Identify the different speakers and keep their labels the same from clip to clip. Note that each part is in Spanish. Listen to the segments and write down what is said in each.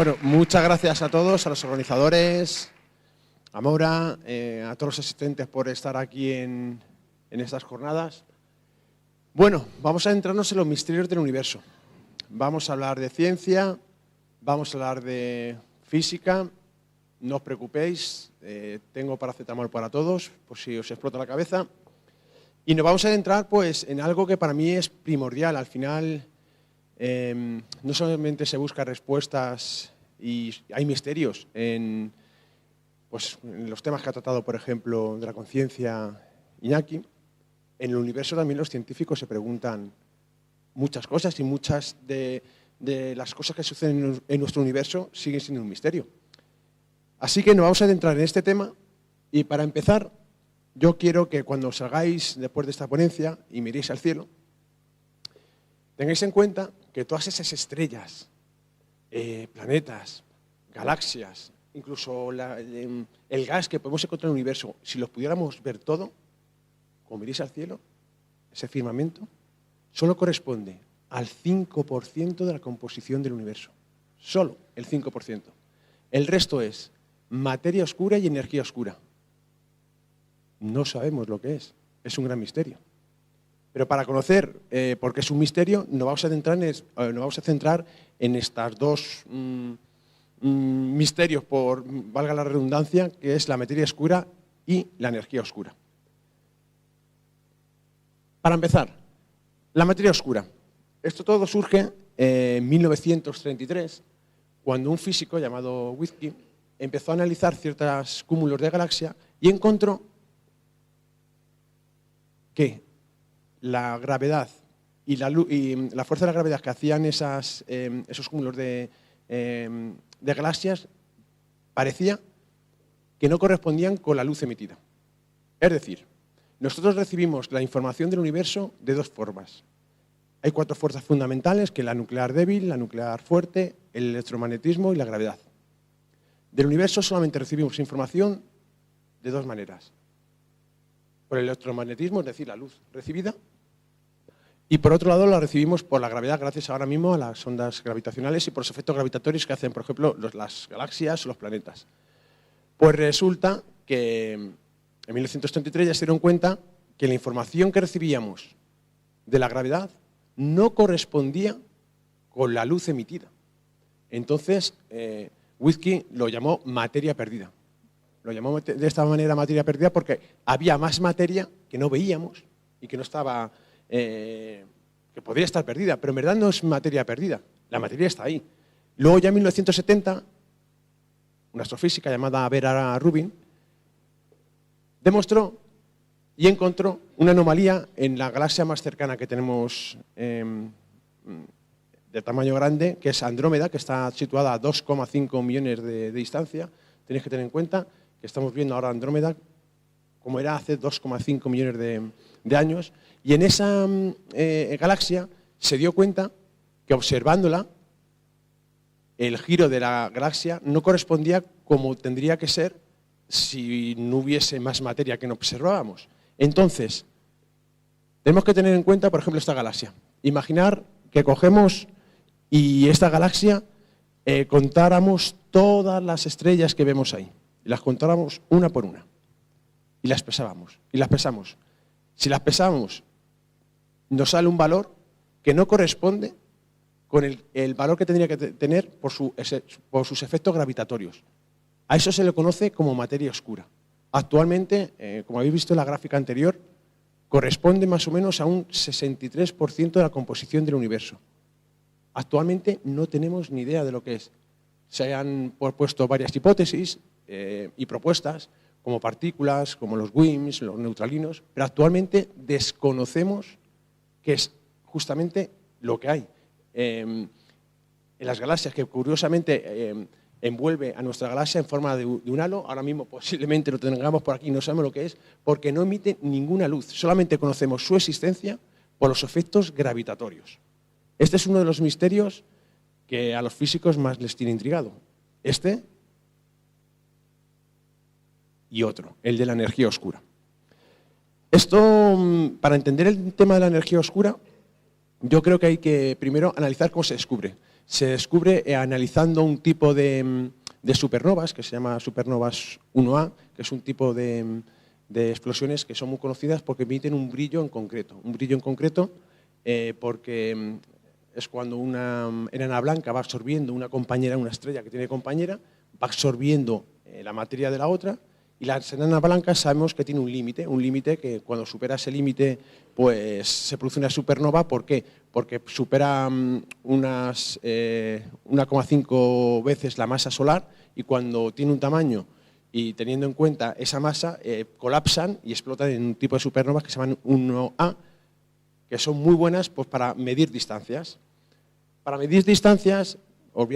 Speaker 1: Bueno, muchas gracias a todos, a los organizadores, a Maura, a todos los asistentes por estar aquí en estas jornadas. Bueno, vamos a adentrarnos en los misterios del universo. Vamos a hablar de ciencia, vamos a hablar de física. No os preocupéis, tengo paracetamol para todos, por si os explota la cabeza. Y nos vamos a adentrar pues, en algo que para mí es primordial. Al final, no solamente se buscan respuestas y hay misterios en los temas que ha tratado, por ejemplo, de la conciencia Iñaki. En el universo también los científicos se preguntan muchas cosas y muchas de las cosas que suceden en nuestro universo siguen siendo un misterio. Así que nos vamos a adentrar en este tema y para empezar, yo quiero que cuando salgáis después de esta ponencia y miréis al cielo, tengáis en cuenta que todas esas estrellas, planetas, galaxias, incluso el gas que podemos encontrar en el universo, si los pudiéramos ver todo, como miréis al cielo, ese firmamento, solo corresponde al 5% de la composición del universo. Solo el 5%. El resto es materia oscura y energía oscura. No sabemos lo que es un gran misterio. Pero para conocer por qué es un misterio, nos vamos a centrar en estos dos misterios, por valga la redundancia, que es la materia oscura y la energía oscura. Para empezar, la materia oscura. Esto todo surge en 1933, cuando un físico llamado Wilkie empezó a analizar ciertos cúmulos de galaxias y encontró que la gravedad y la fuerza de la gravedad que hacían esos cúmulos de galaxias parecía que no correspondían con la luz emitida. Es decir, nosotros recibimos la información del universo de dos formas. Hay 4 fuerzas fundamentales, que es la nuclear débil, la nuclear fuerte, el electromagnetismo y la gravedad. Del universo solamente recibimos información de 2 maneras. Por el electromagnetismo, es decir, la luz recibida, y por otro lado la recibimos por la gravedad, gracias ahora mismo a las ondas gravitacionales y por los efectos gravitatorios que hacen, por ejemplo, las galaxias o los planetas. Pues resulta que en 1933 ya se dieron cuenta que la información que recibíamos de la gravedad no correspondía con la luz emitida. Entonces, Wilkie lo llamó materia perdida. Lo llamó de esta manera materia perdida porque había más materia que no veíamos y que no estaba, que podría estar perdida, pero en verdad no es materia perdida, la materia está ahí. Luego ya en 1970, una astrofísica llamada Vera Rubin demostró y encontró una anomalía en la galaxia más cercana que tenemos de tamaño grande, que es Andrómeda, que está situada a 2,5 millones de distancia. Tenéis que tener en cuenta que estamos viendo ahora Andrómeda como era hace 2,5 millones de años. Y en esa galaxia se dio cuenta que observándola, el giro de la galaxia no correspondía como tendría que ser si no hubiese más materia que no observábamos. Entonces, tenemos que tener en cuenta, por ejemplo, esta galaxia. Imaginar que cogemos y esta galaxia contáramos todas las estrellas que vemos ahí. Y las contáramos una por una. Y las pesábamos. Y las pesamos. Si las pesamos, nos sale un valor que no corresponde con el valor que tendría que tener por sus efectos gravitatorios. A eso se le conoce como materia oscura. Actualmente, como habéis visto en la gráfica anterior, corresponde más o menos a un 63% de la composición del universo. Actualmente no tenemos ni idea de lo que es. Se han propuesto varias hipótesis y propuestas, como partículas, como los WIMPs, los neutralinos, pero actualmente desconocemos qué es justamente lo que hay. En las galaxias, que curiosamente envuelve a nuestra galaxia en forma de un halo, ahora mismo posiblemente lo tengamos por aquí, no sabemos lo que es, porque no emite ninguna luz, solamente conocemos su existencia por los efectos gravitatorios. Este es uno de los misterios que a los físicos más les tiene intrigado. Este y otro, el de la energía oscura. Esto, para entender el tema de la energía oscura, yo creo que hay que primero analizar cómo se descubre. Se descubre analizando un tipo de supernovas, que se llama supernovas 1A, que es un tipo de explosiones que son muy conocidas porque emiten un brillo en concreto. Un brillo en concreto porque es cuando una enana blanca va absorbiendo una compañera, una estrella que tiene compañera, va absorbiendo la materia de la otra, y las enanas blancas sabemos que tiene un límite que cuando supera ese límite pues se produce una supernova. ¿Por qué? Porque supera 1,5 veces la masa solar, y cuando tiene un tamaño y teniendo en cuenta esa masa, colapsan y explotan en un tipo de supernovas que se llaman 1A, que son muy buenas pues, para medir distancias. Para medir distancias os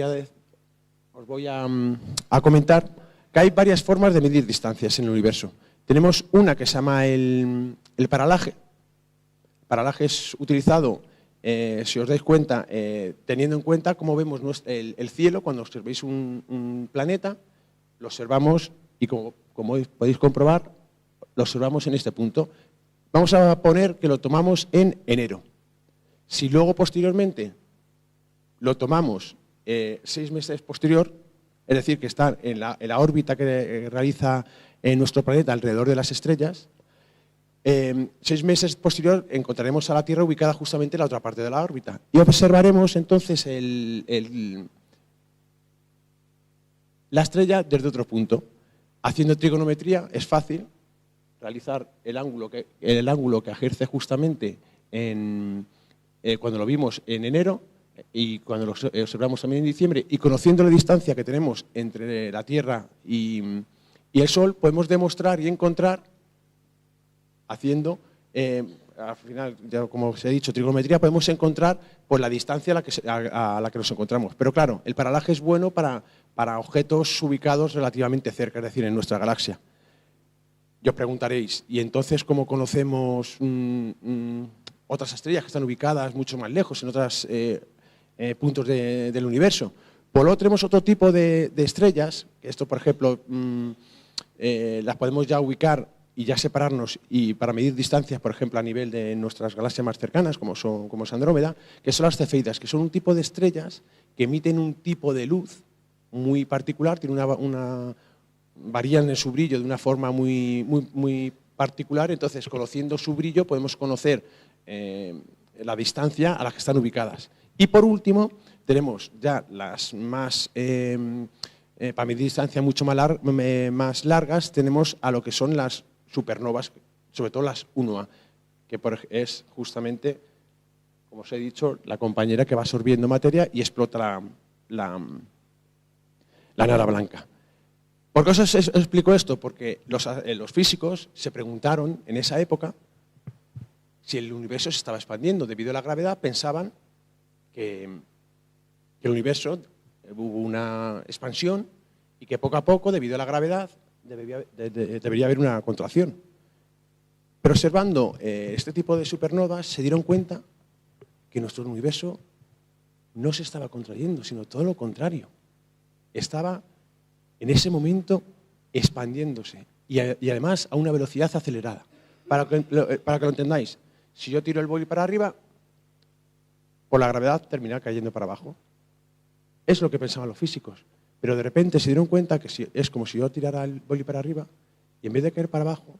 Speaker 1: voy a comentar que hay varias formas de medir distancias en el universo. Tenemos una que se llama el paralaje. El paralaje es utilizado, si os dais cuenta, teniendo en cuenta cómo vemos el cielo cuando observéis un planeta, lo observamos y como podéis comprobar, lo observamos en este punto. Vamos a poner que lo tomamos en enero. Si luego posteriormente lo tomamos 6 meses posterior, es decir, que está en la órbita que realiza nuestro planeta alrededor de las estrellas, 6 meses posterior encontraremos a la Tierra ubicada justamente en la otra parte de la órbita. Y observaremos entonces la estrella desde otro punto. Haciendo trigonometría es fácil realizar el ángulo que ejerce justamente cuando lo vimos en enero, y cuando lo observamos también en diciembre, y conociendo la distancia que tenemos entre la Tierra y el Sol, podemos demostrar y encontrar, haciendo, al final, ya como os he dicho, trigonometría, podemos encontrar pues, la distancia a la que nos encontramos. Pero claro, el paralaje es bueno para objetos ubicados relativamente cerca, es decir, en nuestra galaxia. Y os preguntaréis, ¿y entonces cómo conocemos otras estrellas que están ubicadas mucho más lejos, en otros puntos del universo? Por lo otro, tenemos otro tipo de estrellas, que esto, por ejemplo, las podemos ya ubicar y ya separarnos y para medir distancias, por ejemplo, a nivel de nuestras galaxias más cercanas, como es Andrómeda, que son las cefeidas, que son un tipo de estrellas que emiten un tipo de luz muy particular, varían en su brillo de una forma muy particular. Entonces, conociendo su brillo, podemos conocer la distancia a la que están ubicadas. Y por último, tenemos ya las más, para medir distancias mucho más largas, tenemos a lo que son las supernovas, sobre todo las 1A, que es justamente, como os he dicho, la compañera que va absorbiendo materia y explota la enana blanca. ¿Por qué os explico esto? Porque los físicos se preguntaron en esa época si el universo se estaba expandiendo. Debido a la gravedad, pensaban que el universo hubo una expansión y que poco a poco, debido a la gravedad, debería haber una contracción. Pero observando este tipo de supernovas, se dieron cuenta que nuestro universo no se estaba contrayendo, sino todo lo contrario. Estaba en ese momento expandiéndose y además a una velocidad acelerada. Para que lo entendáis, si yo tiro el boli para arriba, por la gravedad termina cayendo para abajo. Es lo que pensaban los físicos. Pero de repente se dieron cuenta que es como si yo tirara el boli para arriba y en vez de caer para abajo,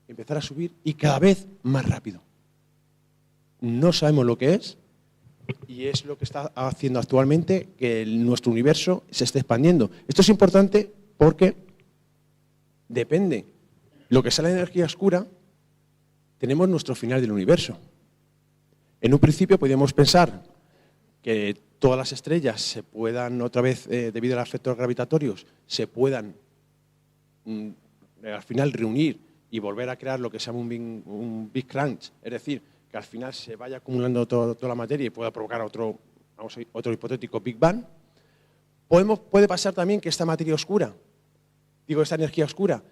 Speaker 1: empezar a subir y cada vez más rápido. No sabemos lo que es y es lo que está haciendo actualmente que nuestro universo se esté expandiendo. Esto es importante porque depende. Lo que sale de energía oscura, tenemos nuestro final del universo. En un principio podíamos pensar que todas las estrellas se puedan, otra vez, debido a los efectos gravitatorios, se puedan al final reunir y volver a crear lo que se llama un Big Crunch, es decir, que al final se vaya acumulando toda la materia y pueda provocar otro hipotético Big Bang. Puede pasar también que esta materia oscura, esta energía oscura,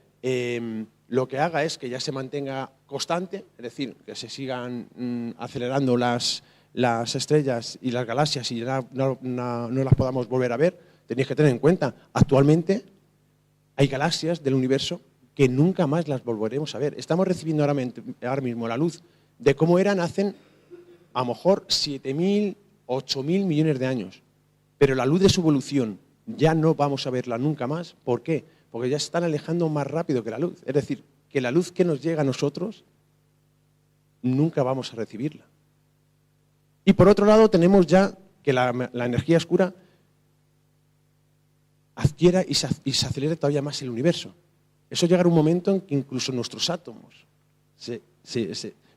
Speaker 1: lo que haga es que ya se mantenga constante, es decir, que se sigan acelerando las estrellas y las galaxias y ya no las podamos volver a ver. Tenéis que tener en cuenta, actualmente hay galaxias del universo que nunca más las volveremos a ver. Estamos recibiendo ahora mismo la luz de cómo eran hace a lo mejor 7.000, 8.000 millones de años. pero la luz de su evolución ya no vamos a verla nunca más. ¿Por qué? Porque ya se están alejando más rápido que la luz. Es decir, que la luz que nos llega a nosotros nunca vamos a recibirla. Y por otro lado tenemos ya que la energía oscura adquiera y se acelere todavía más el universo. Eso llegará un momento en que incluso nuestros átomos,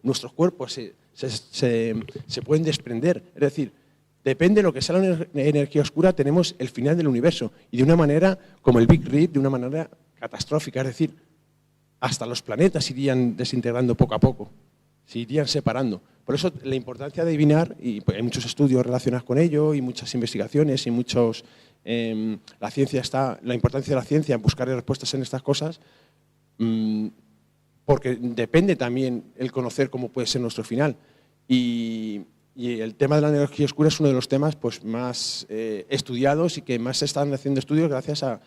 Speaker 1: nuestros cuerpos se pueden desprender. Es decir, depende de lo que sea la energía oscura, tenemos el final del universo. Y de una manera, como el Big Rip, de una manera catastrófica. Es decir, hasta los planetas se irían desintegrando poco a poco, se irían separando. Por eso la importancia de adivinar, y hay muchos estudios relacionados con ello, y muchas investigaciones, y muchos... la importancia de la ciencia en buscar respuestas en estas cosas, porque depende también el conocer cómo puede ser nuestro final. Y el tema de la energía oscura es uno de los temas pues, más estudiados y que más se están haciendo estudios gracias a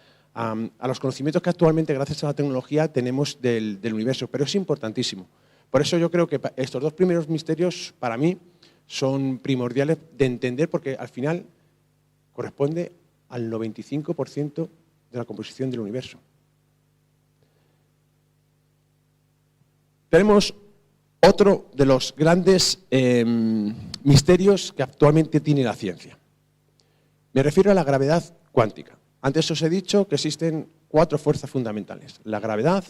Speaker 1: los conocimientos que actualmente, gracias a la tecnología, tenemos del universo. Pero es importantísimo. Por eso yo creo que estos dos primeros misterios, para mí, son primordiales de entender, porque al final corresponde al 95% de la composición del universo. Tenemos otro de los grandes misterios que actualmente tiene la ciencia. Me refiero a la gravedad cuántica. Antes os he dicho que existen 4 fuerzas fundamentales: la gravedad,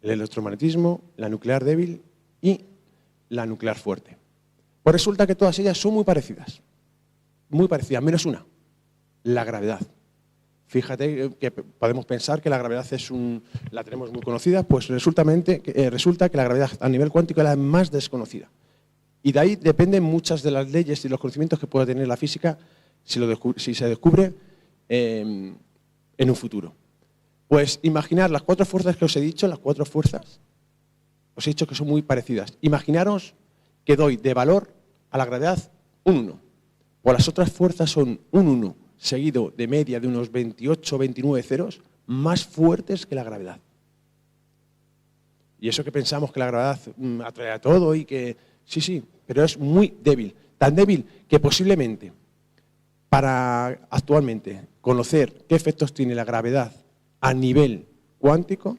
Speaker 1: el electromagnetismo, la nuclear débil y la nuclear fuerte. Pues resulta que todas ellas son muy parecidas, menos una: la gravedad. Fíjate que podemos pensar que la gravedad la tenemos muy conocida, pues resulta que la gravedad a nivel cuántico es la más desconocida. Y de ahí dependen muchas de las leyes y los conocimientos que pueda tener la física si se descubre en un futuro. Pues imaginar las 4 fuerzas que os he dicho, os he dicho que son muy parecidas. Imaginaros que doy de valor a la gravedad un 1, o las otras fuerzas son un 1 seguido de media de unos 28 o 29 ceros, más fuertes que la gravedad. Y eso que pensamos que la gravedad atrae a todo y que... Sí, pero es muy débil. Tan débil que posiblemente, para actualmente conocer qué efectos tiene la gravedad a nivel cuántico,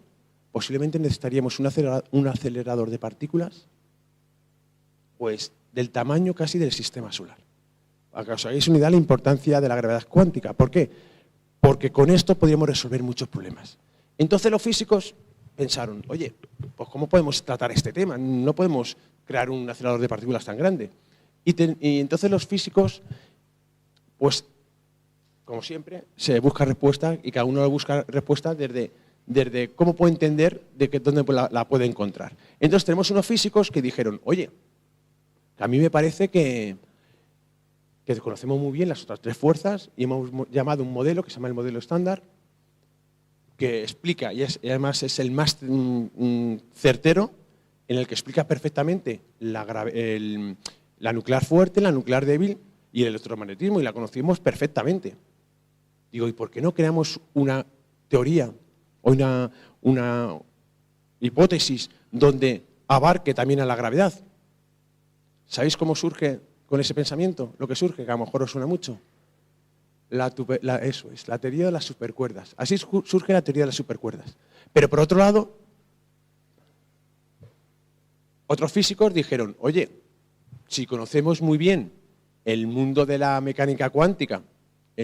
Speaker 1: posiblemente necesitaríamos un acelerador de partículas pues del tamaño casi del sistema solar. Para que os hagáis una idea de la importancia de la gravedad cuántica. ¿Por qué? Porque con esto podríamos resolver muchos problemas. Entonces los físicos pensaron, oye, pues ¿cómo podemos tratar este tema? No podemos crear un acelerador de partículas tan grande. Y entonces los físicos, pues, como siempre, se busca respuesta y cada uno busca respuesta desde cómo puede entender dónde la puede encontrar. Entonces tenemos unos físicos que dijeron, oye, a mí me parece que conocemos muy bien las otras 3 fuerzas y hemos llamado un modelo que se llama el modelo estándar, que explica, y además es el más certero, en el que explica perfectamente la nuclear fuerte, la nuclear débil y el electromagnetismo, y la conocimos perfectamente. Digo, ¿y por qué no creamos una teoría o una hipótesis donde abarque también a la gravedad? ¿Sabéis cómo surge con ese pensamiento? Lo que surge, que a lo mejor os suena mucho. Eso es, la teoría de las supercuerdas. Así surge la teoría de las supercuerdas. Pero por otro lado, otros físicos dijeron, oye, si conocemos muy bien el mundo de la mecánica cuántica, y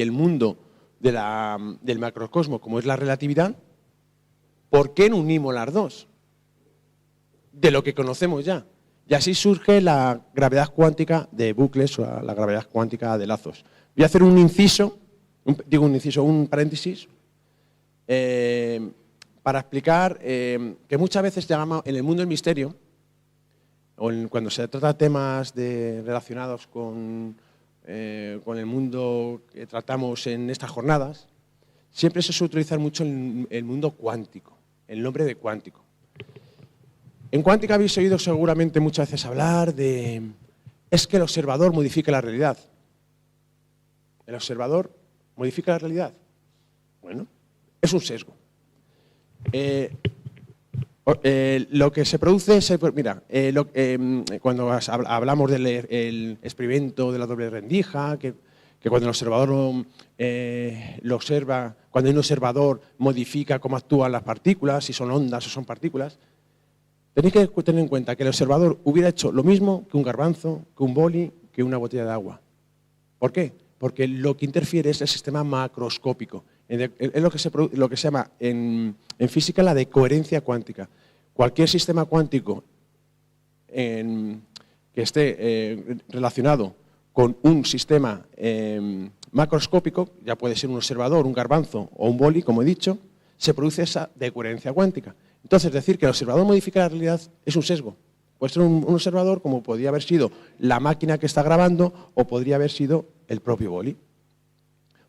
Speaker 1: el mundo del macrocosmos, como es la relatividad, ¿por qué no unimos las dos? De lo que conocemos ya. Y así surge la gravedad cuántica de bucles o la gravedad cuántica de lazos. Voy a hacer un paréntesis, para explicar que muchas veces en el mundo del misterio, o cuando se trata de temas relacionados con el mundo que tratamos en estas jornadas, siempre se suele utilizar mucho el mundo cuántico, el nombre de cuántico. En cuántica habéis oído seguramente muchas veces hablar es que el observador modifica la realidad. ¿El observador modifica la realidad? Bueno, es un sesgo. Lo que se produce, mira, cuando hablamos del el experimento de la doble rendija, que cuando el observador lo observa, cuando hay un observador modifica cómo actúan las partículas, si son ondas o son partículas, tenéis que tener en cuenta que el observador hubiera hecho lo mismo que un garbanzo, que un boli, que una botella de agua. ¿Por qué? Porque lo que interfiere es el sistema macroscópico. Es lo que se llama en física la de coherencia cuántica. Cualquier sistema cuántico que esté relacionado con un sistema macroscópico, ya puede ser un observador, un garbanzo o un boli, como he dicho, se produce esa decoherencia cuántica. Entonces, decir que el observador modifica la realidad es un sesgo. Puede ser un observador como podría haber sido la máquina que está grabando o podría haber sido el propio boli.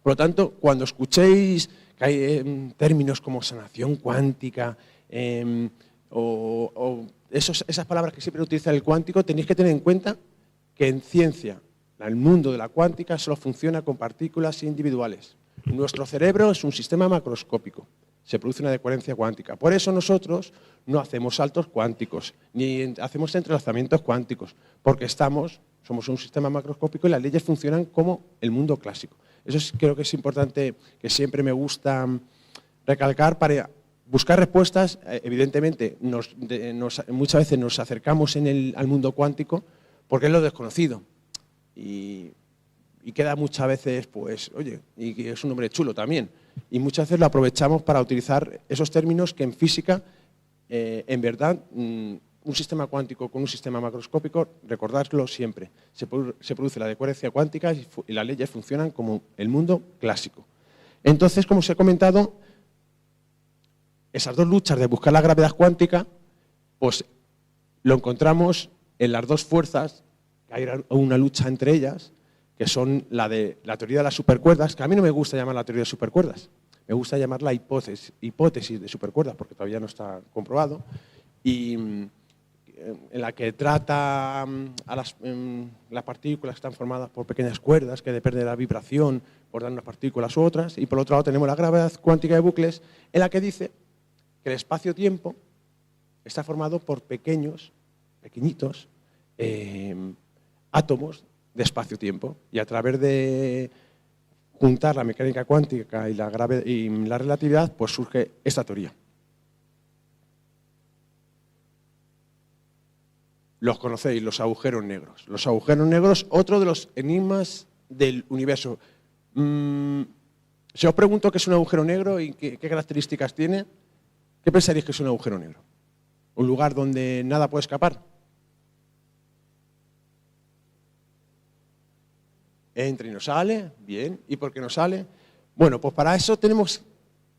Speaker 1: Por lo tanto, cuando escuchéis que hay términos como sanación cuántica o esas palabras que siempre utiliza el cuántico, tenéis que tener en cuenta que en ciencia, el mundo de la cuántica solo funciona con partículas individuales. Nuestro cerebro es un sistema macroscópico. Se produce una decoherencia cuántica. Por eso nosotros no hacemos saltos cuánticos, ni hacemos entrelazamientos cuánticos, porque somos un sistema macroscópico y las leyes funcionan como el mundo clásico. Eso creo que es importante, que siempre me gusta recalcar para buscar respuestas. Evidentemente, muchas veces nos acercamos al mundo cuántico porque es lo desconocido. Y queda muchas veces, pues, oye, y es un nombre chulo también. Y muchas veces lo aprovechamos para utilizar esos términos que en física, en verdad, un sistema cuántico con un sistema macroscópico, recordadlo siempre, se produce la decoherencia cuántica y las leyes funcionan como el mundo clásico. Entonces, como os he comentado, esas dos luchas de buscar la gravedad cuántica, pues lo encontramos en las dos fuerzas, que hay una lucha entre ellas, que son la teoría de las supercuerdas, que a mí no me gusta llamar la teoría de supercuerdas, me gusta llamarla hipótesis de supercuerdas, porque todavía no está comprobado, y en la que trata a las partículas que están formadas por pequeñas cuerdas, que depende de la vibración, por dar unas partículas u otras, y por otro lado tenemos la gravedad cuántica de bucles, en la que dice que el espacio-tiempo está formado por pequeñitos átomos de espacio-tiempo, y a través de juntar la mecánica cuántica y la relatividad, pues surge esta teoría. Los conocéis, los agujeros negros. Los agujeros negros, otro de los enigmas del universo. Si os pregunto qué es un agujero negro y qué características tiene, ¿qué pensaréis que es un agujero negro? ¿Un lugar donde nada puede escapar? Entra y no sale, bien. ¿Y por qué no sale? Bueno, pues para eso tenemos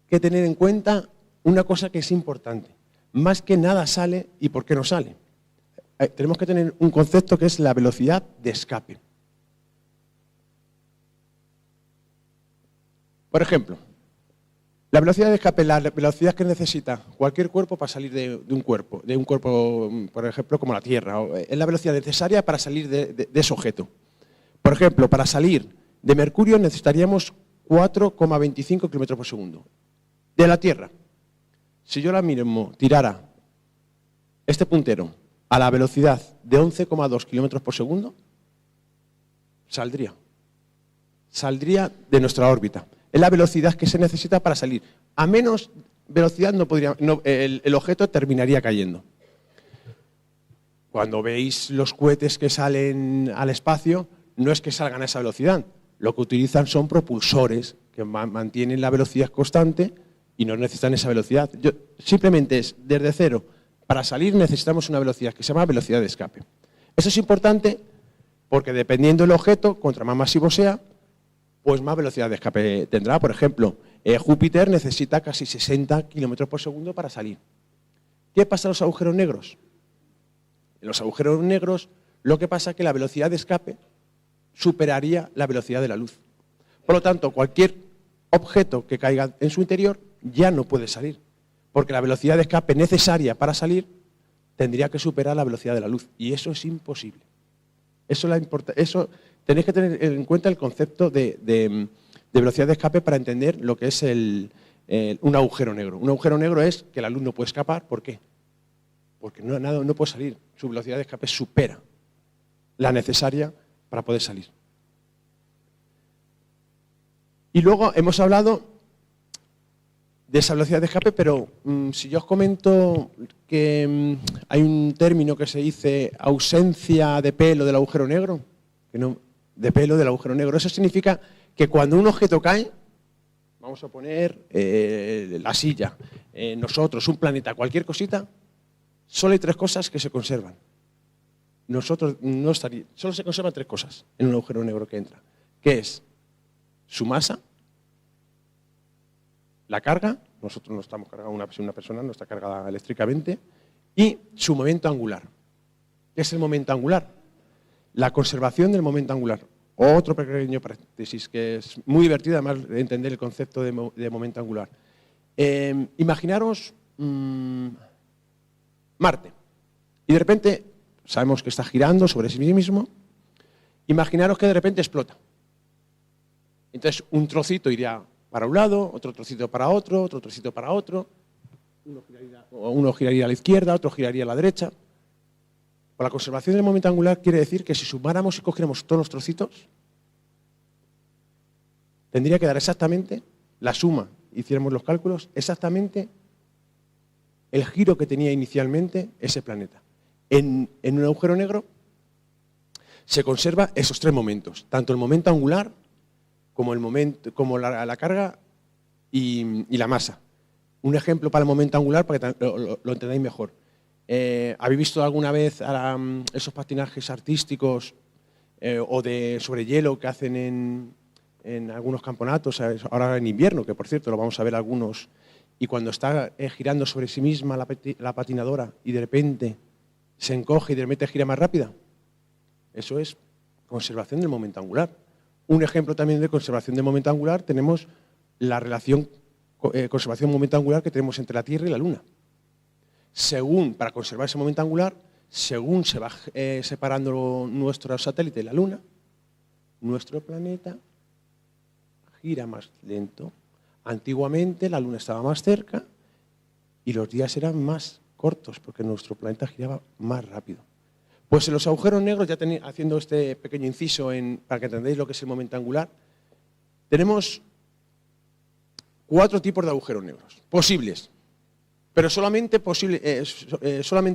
Speaker 1: que tener en cuenta una cosa que es importante. Más que nada sale y por qué no sale. Tenemos que tener un concepto que es la velocidad de escape. Por ejemplo, la velocidad de escape, la velocidad que necesita cualquier cuerpo para salir de un cuerpo, por ejemplo, como la Tierra, es la velocidad necesaria para salir de ese objeto. Por ejemplo, para salir de Mercurio necesitaríamos 4,25 km por segundo. De la Tierra, si yo ahora mismo tirara este puntero a la velocidad de 11,2 km por segundo, saldría de nuestra órbita. Es la velocidad que se necesita para salir. A menos velocidad el objeto terminaría cayendo. Cuando veis los cohetes que salen al espacio, no es que salgan a esa velocidad. Lo que utilizan son propulsores que mantienen la velocidad constante y no necesitan esa velocidad. Simplemente es desde cero. Para salir necesitamos una velocidad que se llama velocidad de escape. Eso es importante porque dependiendo del objeto, contra más masivo sea, pues más velocidad de escape tendrá. Por ejemplo, Júpiter necesita casi 60 km por segundo para salir. ¿Qué pasa en los agujeros negros? En los agujeros negros lo que pasa es que la velocidad de escape superaría la velocidad de la luz. Por lo tanto, cualquier objeto que caiga en su interior ya no puede salir, porque la velocidad de escape necesaria para salir tendría que superar la velocidad de la luz, y eso es imposible. Eso tenéis que tener en cuenta el concepto de velocidad de escape para entender lo que es un agujero negro. Un agujero negro es que la luz no puede escapar. ¿Por qué? porque no puede salir. Su velocidad de escape supera la necesaria para poder salir. Y luego hemos hablado de esa velocidad de escape, pero si yo os comento que hay un término que se dice ausencia de pelo del agujero negro, de pelo del agujero negro, eso significa que cuando un objeto cae, vamos a poner la silla, nosotros, un planeta, cualquier cosita, solo hay 3 cosas que se conservan. Solo se conservan 3 cosas en un agujero negro que entra, que es su masa, la carga, nosotros no estamos cargados, una persona no está cargada eléctricamente, y su momento angular. ¿Qué es el momento angular? La conservación del momento angular. Otro pequeño paréntesis que es muy divertido, además de entender el concepto de momento angular. Imaginaros Marte, y de repente sabemos que está girando sobre sí mismo. Imaginaros que de repente explota. Entonces un trocito iría para un lado, otro trocito para otro trocito para otro. Uno giraría a la izquierda, otro giraría a la derecha. Con la conservación del momento angular quiere decir que si sumáramos y cogiéramos todos los trocitos, tendría que dar exactamente la suma, hiciéramos los cálculos, exactamente el giro que tenía inicialmente ese planeta. En un agujero negro se conserva esos 3 momentos, tanto el momento angular como la carga y la masa. Un ejemplo para el momento angular para que lo entendáis mejor. ¿Habéis visto alguna vez esos patinajes artísticos o sobre hielo que hacen en algunos campeonatos, ahora en invierno, que por cierto lo vamos a ver algunos, y cuando está girando sobre sí misma la patinadora y de repente se encoge y de repente gira más rápida? Eso es conservación del momento angular. Un ejemplo también de conservación del momento angular tenemos la relación conservación-momento angular que tenemos entre la Tierra y la Luna. Para conservar ese momento angular, según se va separando nuestro satélite de la Luna, nuestro planeta gira más lento. Antiguamente la Luna estaba más cerca y los días eran más cortos porque nuestro planeta giraba más rápido. Pues en los agujeros negros, ya haciendo este pequeño inciso para que entendáis lo que es el momento angular, tenemos 4 tipos de agujeros negros posibles. Pero solamente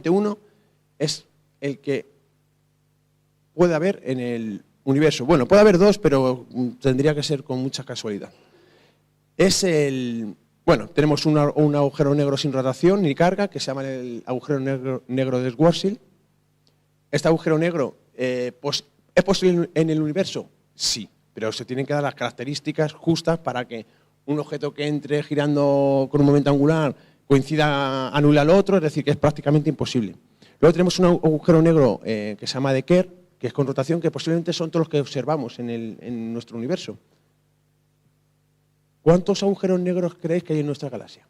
Speaker 1: uno es el que puede haber en el universo. Bueno, puede haber 2, pero tendría que ser con mucha casualidad. Tenemos un agujero negro sin rotación ni carga, que se llama el agujero negro de Schwarzschild. ¿Este agujero negro es posible en el universo? Sí, pero se tienen que dar las características justas para que un objeto que entre girando con un momento angular anula al otro, es decir, que es prácticamente imposible. Luego tenemos un agujero negro que se llama de Kerr, que es con rotación, que posiblemente son todos los que observamos en nuestro universo. ¿Cuántos agujeros negros creéis que hay en nuestra galaxia?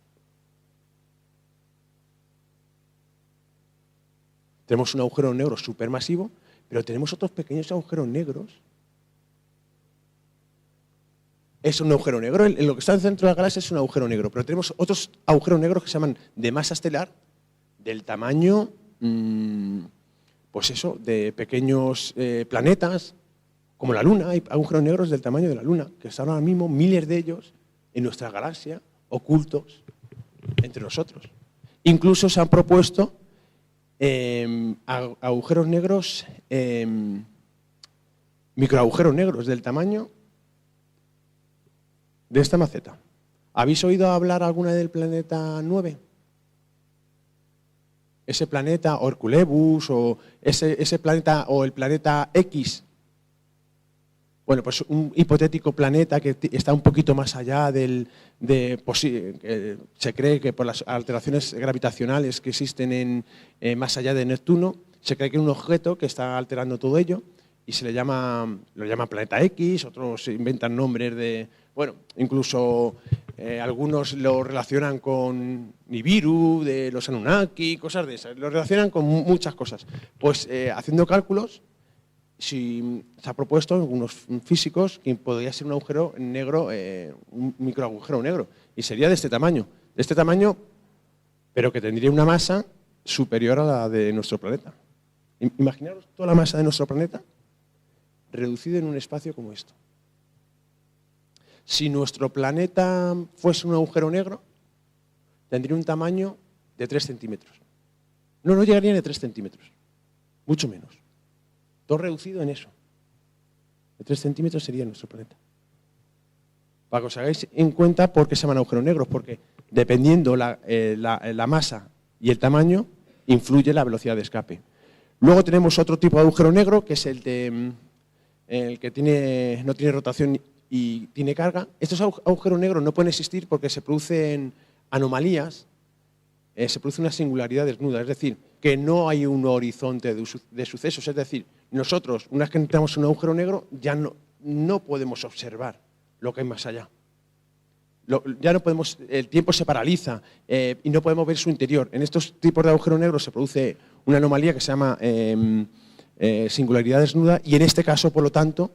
Speaker 1: Tenemos un agujero negro supermasivo, pero tenemos otros pequeños agujeros negros. Es un agujero negro, lo que está en el centro de la galaxia es un agujero negro, pero tenemos otros agujeros negros que se llaman de masa estelar, del tamaño, de pequeños planetas, como la Luna. Hay agujeros negros del tamaño de la Luna, que están ahora mismo miles de ellos en nuestra galaxia, ocultos entre nosotros. Incluso se han propuesto agujeros negros, microagujeros negros del tamaño de esta maceta. ¿Habéis oído hablar alguna del planeta 9? Ese planeta Herculebus o ese planeta o el planeta X. Bueno, pues un hipotético planeta que está un poquito más allá se cree que por las alteraciones gravitacionales que existen más allá de Neptuno, se cree que es un objeto que está alterando todo ello y lo llaman planeta X, otros inventan nombres incluso algunos lo relacionan con Nibiru, de los Anunnaki, cosas de esas, lo relacionan con muchas cosas. Pues haciendo cálculos, se ha propuesto algunos físicos que podría ser un agujero negro, un microagujero negro, y sería de este tamaño, pero que tendría una masa superior a la de nuestro planeta. Imaginaros toda la masa de nuestro planeta reducida en un espacio como esto. Si nuestro planeta fuese un agujero negro, tendría un tamaño de 3 centímetros. No llegaría ni a 3 centímetros, mucho menos. Todo reducido en eso. De 3 centímetros sería nuestro planeta. Para que os hagáis en cuenta por qué se llaman agujeros negros, porque dependiendo la masa y el tamaño, influye la velocidad de escape. Luego tenemos otro tipo de agujero negro, que es el que no tiene rotación y tiene carga. Estos agujeros negros no pueden existir porque se producen anomalías, se produce una singularidad desnuda, es decir, que no hay un horizonte de sucesos. Es decir, nosotros, una vez que entramos en un agujero negro, ya no podemos observar lo que hay más allá. Ya no podemos, el tiempo se paraliza y no podemos ver su interior. En estos tipos de agujeros negros se produce una anomalía que se llama singularidad desnuda y en este caso, por lo tanto,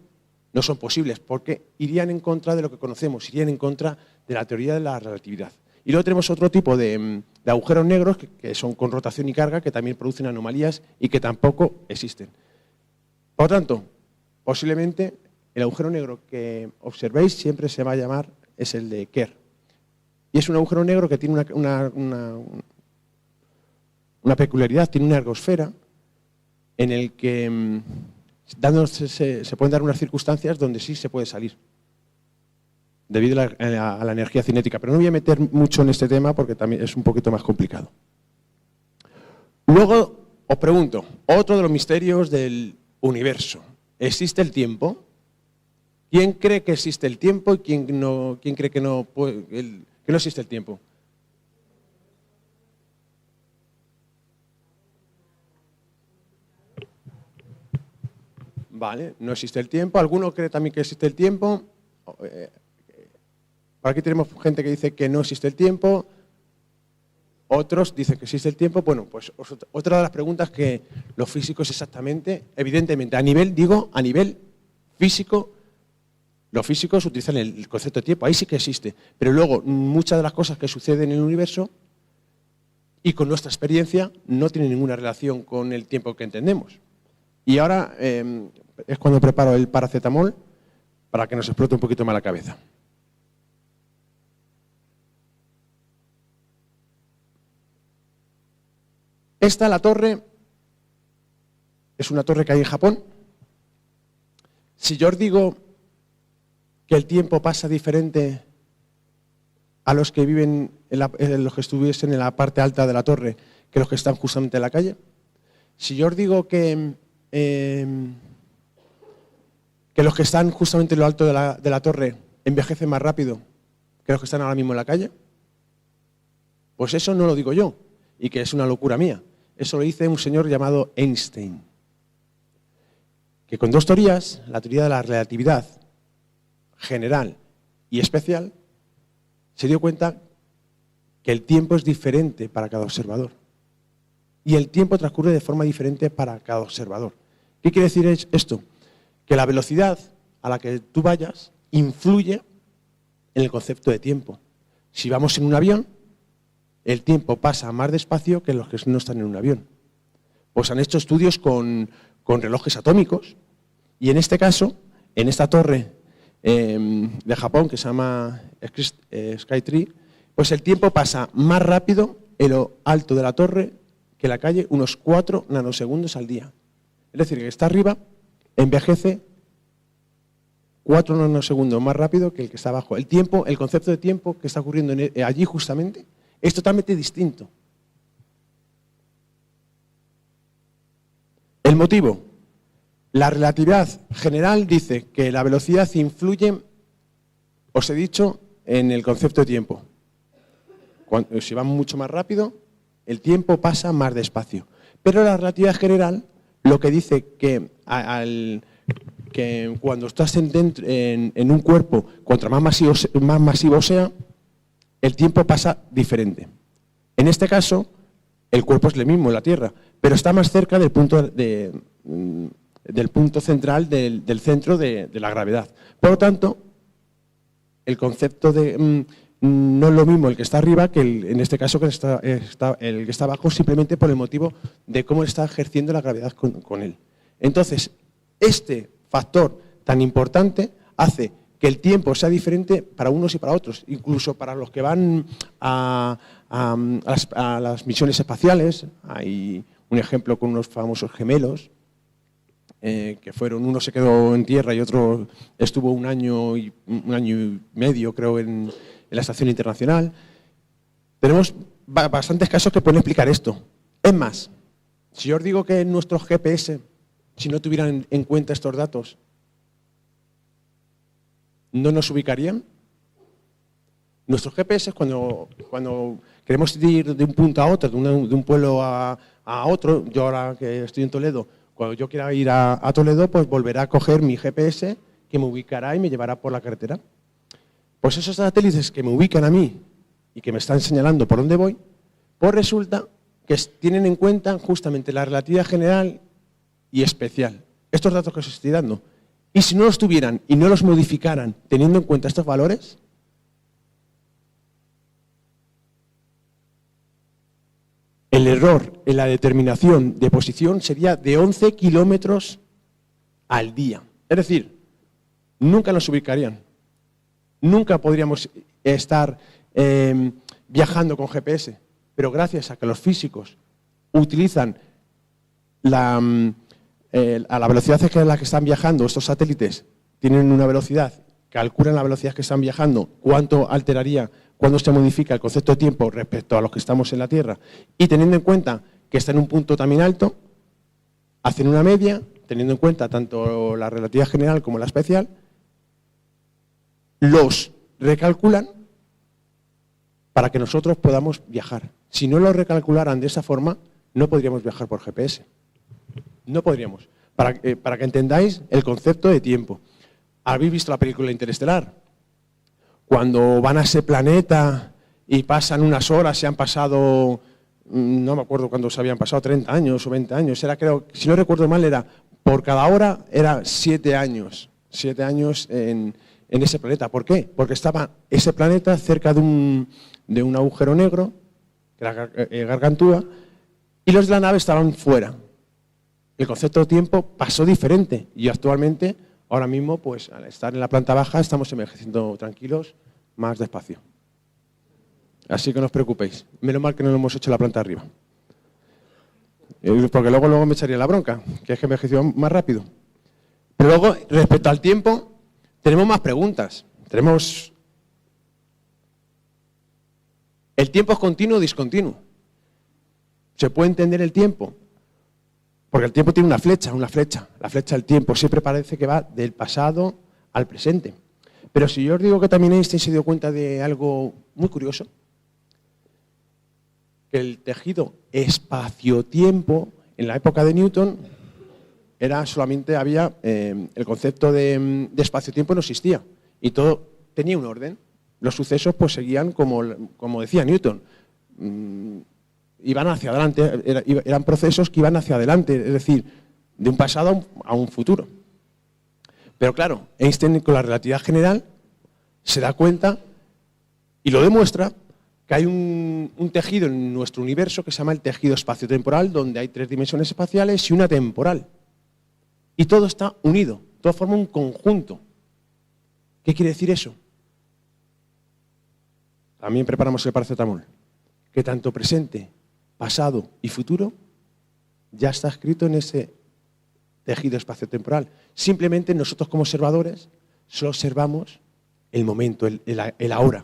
Speaker 1: no son posibles porque irían en contra de lo que conocemos, irían en contra de la teoría de la relatividad. Y luego tenemos otro tipo de agujeros negros que son con rotación y carga, que también producen anomalías y que tampoco existen. Por lo tanto, posiblemente el agujero negro que observéis siempre se va a llamar, es el de Kerr. Y es un agujero negro que tiene una peculiaridad, tiene una ergosfera en el que se pueden dar unas circunstancias donde sí se puede salir, debido a la energía cinética. Pero no me voy a meter mucho en este tema porque también es un poquito más complicado. Luego os pregunto, otro de los misterios del universo. ¿Existe el tiempo? ¿Quién cree que existe el tiempo y quién cree que no existe el tiempo? Vale, no existe el tiempo. ¿Alguno cree también que existe el tiempo? Por aquí tenemos gente que dice que no existe el tiempo. Otros dicen que existe el tiempo. Bueno, pues otra de las preguntas que los físicos exactamente, evidentemente, a nivel físico, los físicos utilizan el concepto de tiempo, ahí sí que existe. Pero luego, muchas de las cosas que suceden en el universo y con nuestra experiencia no tienen ninguna relación con el tiempo que entendemos. Y ahora es cuando preparo el paracetamol para que nos explote un poquito más la cabeza. Esta, la torre, es una torre que hay en Japón. Si yo os digo que el tiempo pasa diferente a los que viven, los que estuviesen en la parte alta de la torre, que los que están justamente en la calle. Si yo os digo que los que están justamente en lo alto de la torre envejecen más rápido que los que están ahora mismo en la calle, pues eso no lo digo yo, y que es una locura mía. Eso lo dice un señor llamado Einstein, que con dos teorías, la teoría de la relatividad general y especial, se dio cuenta que el tiempo es diferente para cada observador. Y el tiempo transcurre de forma diferente para cada observador. ¿Qué quiere decir esto? Que la velocidad a la que tú vayas influye en el concepto de tiempo. Si vamos en un avión, el tiempo pasa más despacio que los que no están en un avión. Pues han hecho estudios con relojes atómicos y en este caso, en esta torre de Japón que se llama Skytree, pues el tiempo pasa más rápido en lo alto de la torre que en la calle, unos 4 nanosegundos al día. Es decir, que está arriba envejece 4 nanosegundos más rápido que el que está abajo. El tiempo, el concepto de tiempo que está ocurriendo allí justamente es totalmente distinto. El motivo. La relatividad general dice que la velocidad influye, os he dicho, en el concepto de tiempo. Si vamos mucho más rápido, el tiempo pasa más despacio. Pero la relatividad general lo que dice que cuando estás en un cuerpo, cuanto más masivo sea, el tiempo pasa diferente. En este caso, el cuerpo es el mismo, la Tierra, pero está más cerca del punto central del centro de la gravedad. Por lo tanto, el concepto no es lo mismo el que está arriba que en este caso que el que está abajo, simplemente por el motivo de cómo está ejerciendo la gravedad con él. Entonces, este factor tan importante hace que el tiempo sea diferente para unos y para otros, incluso para los que van a las misiones espaciales. Hay un ejemplo con unos famosos gemelos, que fueron, uno se quedó en tierra y otro estuvo un año y medio, creo, en la Estación Internacional. Tenemos bastantes casos que pueden explicar esto. Es más, si yo os digo que nuestros GPS, si no tuvieran en cuenta estos datos, ¿no nos ubicarían? Nuestros GPS, cuando queremos ir de un punto a otro, de un pueblo a otro, yo ahora que estoy en Toledo, cuando yo quiera ir a Toledo, pues volverá a coger mi GPS, que me ubicará y me llevará por la carretera. Pues esos satélites que me ubican a mí y que me están señalando por dónde voy, pues resulta que tienen en cuenta justamente la relatividad general y especial. Estos datos que os estoy dando. Y si no los tuvieran y no los modificaran teniendo en cuenta estos valores, el error en la determinación de posición sería de 11 kilómetros al día. Es decir, nunca nos ubicarían. Nunca podríamos estar viajando con GPS. Pero gracias a que los físicos utilizan a la velocidad a la que están viajando estos satélites, tienen una velocidad, calculan la velocidad que están viajando, cuánto alteraría, cuándo se modifica el concepto de tiempo respecto a los que estamos en la Tierra, y teniendo en cuenta que está en un punto también alto, hacen una media, teniendo en cuenta tanto la relatividad general como la especial, los recalculan para que nosotros podamos viajar. Si no lo recalcularan de esa forma, no podríamos viajar por GPS. No podríamos. Para que entendáis el concepto de tiempo. ¿Habéis visto la película Interestelar? Cuando van a ese planeta y pasan unas horas, se han pasado, no me acuerdo cuándo se habían pasado, 30 años o 20 años. Era, creo, si no recuerdo mal, era por cada hora era 7 años. 7 años en ese planeta. ¿Por qué? Porque estaba ese planeta cerca de un agujero negro, que era Gargantúa, y los de la nave estaban fuera. El concepto de tiempo pasó diferente y actualmente, ahora mismo, pues al estar en la planta baja, estamos envejeciendo tranquilos, más despacio. Así que no os preocupéis. Menos mal que no lo hemos hecho en la planta arriba. Porque luego me echaría la bronca, que es que envejeció más rápido. Pero luego, respecto al tiempo, tenemos más preguntas. ¿El tiempo es continuo o discontinuo? ¿Se puede entender el tiempo? Porque el tiempo tiene una flecha. La flecha del tiempo siempre parece que va del pasado al presente. Pero si yo os digo que también Einstein se dio cuenta de algo muy curioso, que el tejido espacio-tiempo en la época de Newton solamente había el concepto de espacio-tiempo no existía y todo tenía un orden. Los sucesos pues seguían como decía Newton. Iban hacia adelante, eran procesos que iban hacia adelante, es decir, de un pasado a un futuro. Pero claro, Einstein con la relatividad general se da cuenta y lo demuestra que hay un tejido en nuestro universo que se llama el tejido espaciotemporal, donde hay 3 dimensiones espaciales y una temporal. Y todo está unido, todo forma un conjunto. ¿Qué quiere decir eso? También preparamos el paracetamol. Que tanto presente, pasado y futuro ya está escrito en ese tejido espaciotemporal. Simplemente nosotros como observadores solo observamos el momento, el ahora.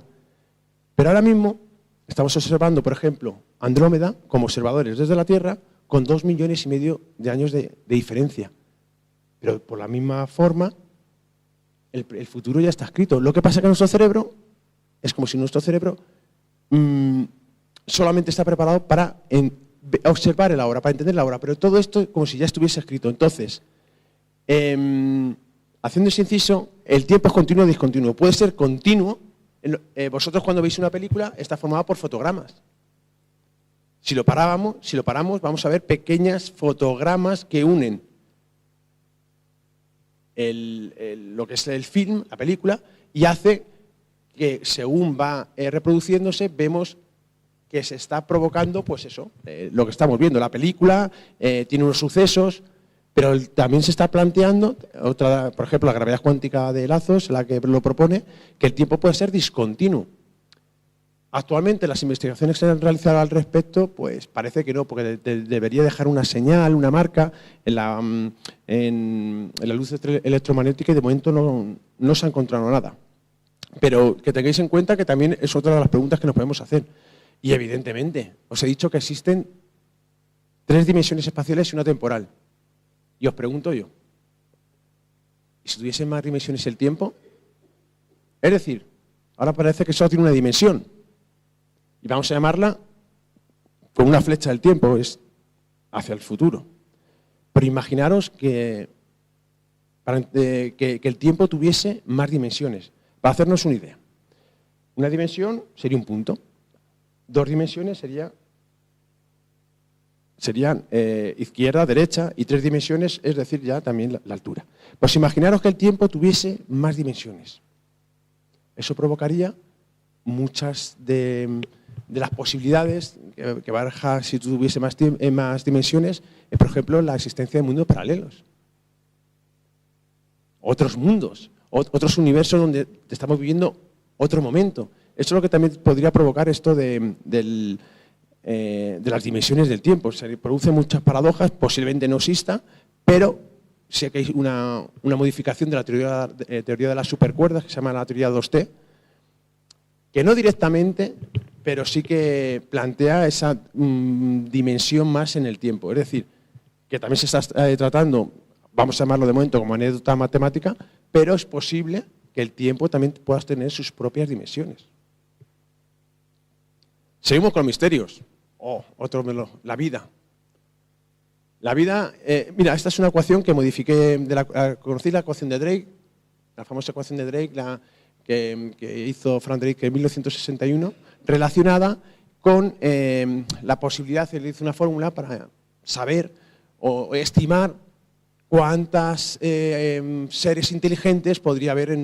Speaker 1: Pero ahora mismo estamos observando, por ejemplo, Andrómeda como observadores desde la Tierra con 2,5 millones de años de diferencia. Pero por la misma forma, el futuro ya está escrito. Lo que pasa es que nuestro cerebro es como si nuestro cerebro solamente está preparado para observar el ahora, para entender el ahora, pero todo esto como si ya estuviese escrito. Entonces, haciendo ese inciso, el tiempo es continuo o discontinuo. Puede ser continuo. Vosotros cuando veis una película está formada por fotogramas. Si lo paramos, vamos a ver pequeñas fotogramas que unen lo que es el film, la película, y hace que según va reproduciéndose, vemos que se está provocando, pues eso, lo que estamos viendo. La película tiene unos sucesos, pero también se está planteando, por ejemplo, la gravedad cuántica de Lazos, la que lo propone, que el tiempo puede ser discontinuo. Actualmente las investigaciones que se han realizado al respecto, pues parece que no, porque debería dejar una señal, una marca en la luz electromagnética y de momento no se ha encontrado nada. Pero que tengáis en cuenta que también es otra de las preguntas que nos podemos hacer. Y evidentemente, os he dicho que existen 3 dimensiones espaciales y una temporal. Y os pregunto yo, ¿y si tuviesen más dimensiones el tiempo? Es decir, ahora parece que solo tiene una dimensión. Y vamos a llamarla con una flecha del tiempo, es hacia el futuro. Pero imaginaros que el tiempo tuviese más dimensiones. Para hacernos una idea. Una dimensión sería un punto. 2 dimensiones serían izquierda, derecha, y 3 dimensiones, es decir, ya también la altura. Pues imaginaros que el tiempo tuviese más dimensiones. Eso provocaría muchas de las posibilidades que baraja si tuviese más dimensiones, por ejemplo, la existencia de mundos paralelos. Otros mundos, otros universos donde estamos viviendo otro momento. Eso es lo que también podría provocar esto de las dimensiones del tiempo. Se producen muchas paradojas, posiblemente no exista, pero sí que hay una modificación de la teoría de las supercuerdas, que se llama la teoría 2T, que no directamente, pero sí que plantea esa dimensión más en el tiempo. Es decir, que también se está tratando, vamos a llamarlo de momento como anécdota matemática, pero es posible que el tiempo también pueda tener sus propias dimensiones. Seguimos con misterios. La vida. La vida, mira, esta es una ecuación que modifiqué, conocí la ecuación de Drake, la famosa ecuación de Drake, que hizo Frank Drake en 1961, relacionada con la posibilidad, él hizo una fórmula para saber o estimar cuántas seres inteligentes podría haber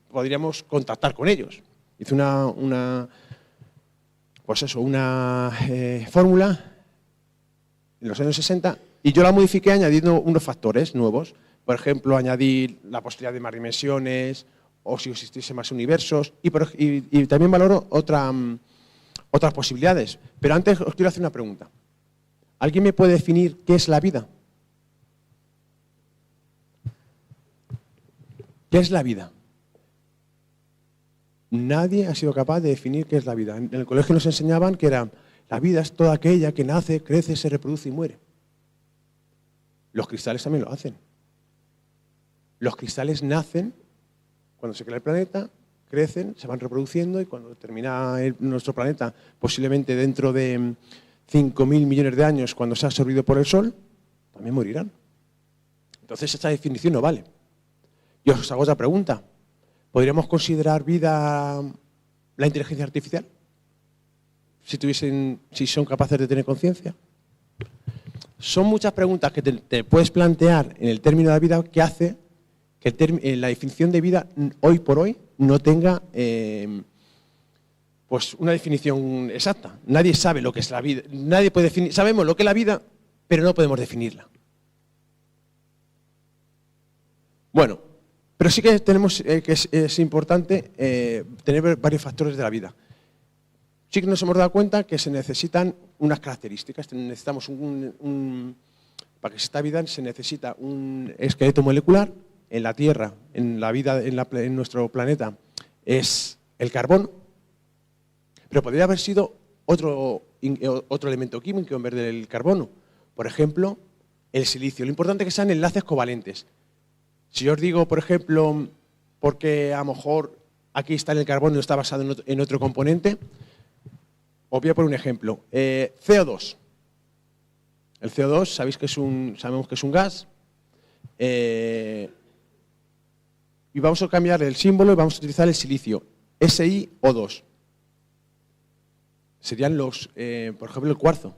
Speaker 1: podríamos contactar con ellos. Hizo una fórmula en los años 60 y yo la modifiqué añadiendo unos factores nuevos. Por ejemplo, añadir la posibilidad de más dimensiones o si existiese más universos y también valoro otras posibilidades. Pero antes os quiero hacer una pregunta. ¿Alguien me puede definir qué es la vida? ¿Qué es la vida? Nadie ha sido capaz de definir qué es la vida. En el colegio nos enseñaban que la vida es toda aquella que nace, crece, se reproduce y muere. Los cristales también lo hacen. Los cristales nacen cuando se crea el planeta, crecen, se van reproduciendo y cuando termina nuestro planeta, posiblemente dentro de 5.000 millones de años, cuando sea absorbido por el Sol, también morirán. Entonces esta definición no vale. Y os hago otra pregunta. ¿Podríamos considerar vida la inteligencia artificial? Si son capaces de tener conciencia. Son muchas preguntas que te puedes plantear en el término de la vida que hace que la definición de vida hoy por hoy no tenga pues una definición exacta. Nadie sabe lo que es la vida. Nadie puede definir. Sabemos lo que es la vida, pero no podemos definirla. Bueno, pero sí que tenemos que es importante tener varios factores de la vida. Sí que nos hemos dado cuenta que se necesitan unas características. Necesitamos para que exista vida se necesita un esqueleto molecular. En la Tierra, en la vida, en nuestro planeta, es el carbono. Pero podría haber sido otro elemento químico en vez del carbono. Por ejemplo, el silicio. Lo importante es que sean enlaces covalentes. Si yo os digo, por ejemplo, porque a lo mejor aquí está el carbono y está basado en otro componente, os voy a poner un ejemplo. CO2. El CO2, sabemos que es un gas. Y vamos a cambiar el símbolo y vamos a utilizar el silicio. SiO2. Serían por ejemplo, el cuarzo.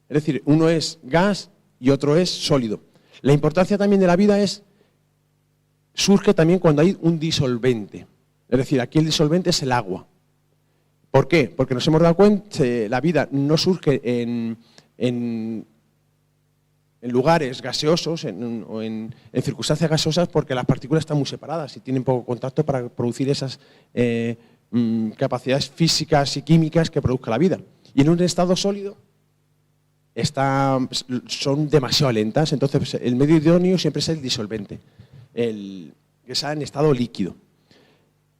Speaker 1: Es decir, uno es gas y otro es sólido. La importancia también de la vida surge también cuando hay un disolvente. Es decir, aquí el disolvente es el agua. ¿Por qué? Porque nos hemos dado cuenta que la vida no surge en lugares gaseosos o en circunstancias gaseosas porque las partículas están muy separadas y tienen poco contacto para producir esas capacidades físicas y químicas que produzca la vida. Y en un estado sólido son demasiado lentas, entonces el medio idóneo siempre es el disolvente, que está en estado líquido.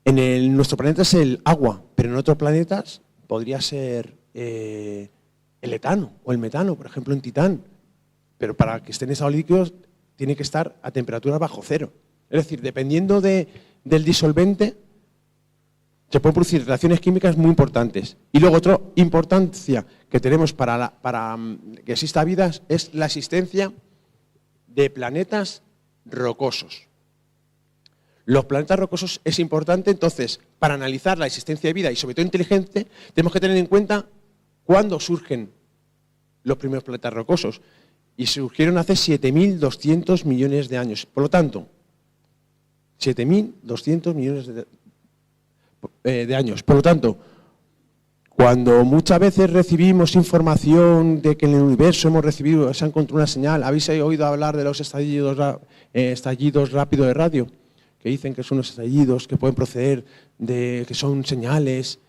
Speaker 1: Nuestro planeta es el agua, pero en otros planetas podría ser el etano o el metano, por ejemplo en Titán. Pero para que esté en estado líquido tiene que estar a temperaturas bajo cero. Es decir, dependiendo del disolvente, se pueden producir reacciones químicas muy importantes. Y luego otra importancia que tenemos para que exista vida es la existencia de planetas rocosos. Los planetas rocosos es importante, entonces, para analizar la existencia de vida y sobre todo inteligente, tenemos que tener en cuenta cuándo surgen los primeros planetas rocosos. Y surgieron hace 7.200 millones de años. Por lo tanto, 7.200 millones de años. Por lo tanto, cuando muchas veces recibimos información de que en el universo se ha encontrado una señal, ¿habéis oído hablar de los estallidos rápidos de radio? Que dicen que son los estallidos que pueden proceder que son señales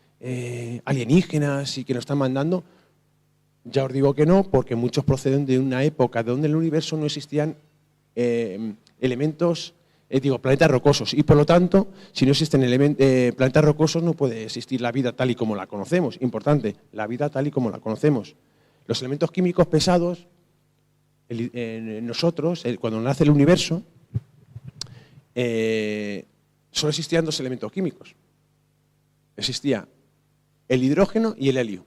Speaker 1: alienígenas y que nos están mandando. Ya os digo que no, porque muchos proceden de una época donde en el universo no existían planetas rocosos. Y por lo tanto, si no existen planetas rocosos, no puede existir la vida tal y como la conocemos. Importante, la vida tal y como la conocemos. Los elementos químicos pesados, en nosotros, cuando nace el universo, solo existían dos elementos químicos. Existía el hidrógeno y el helio.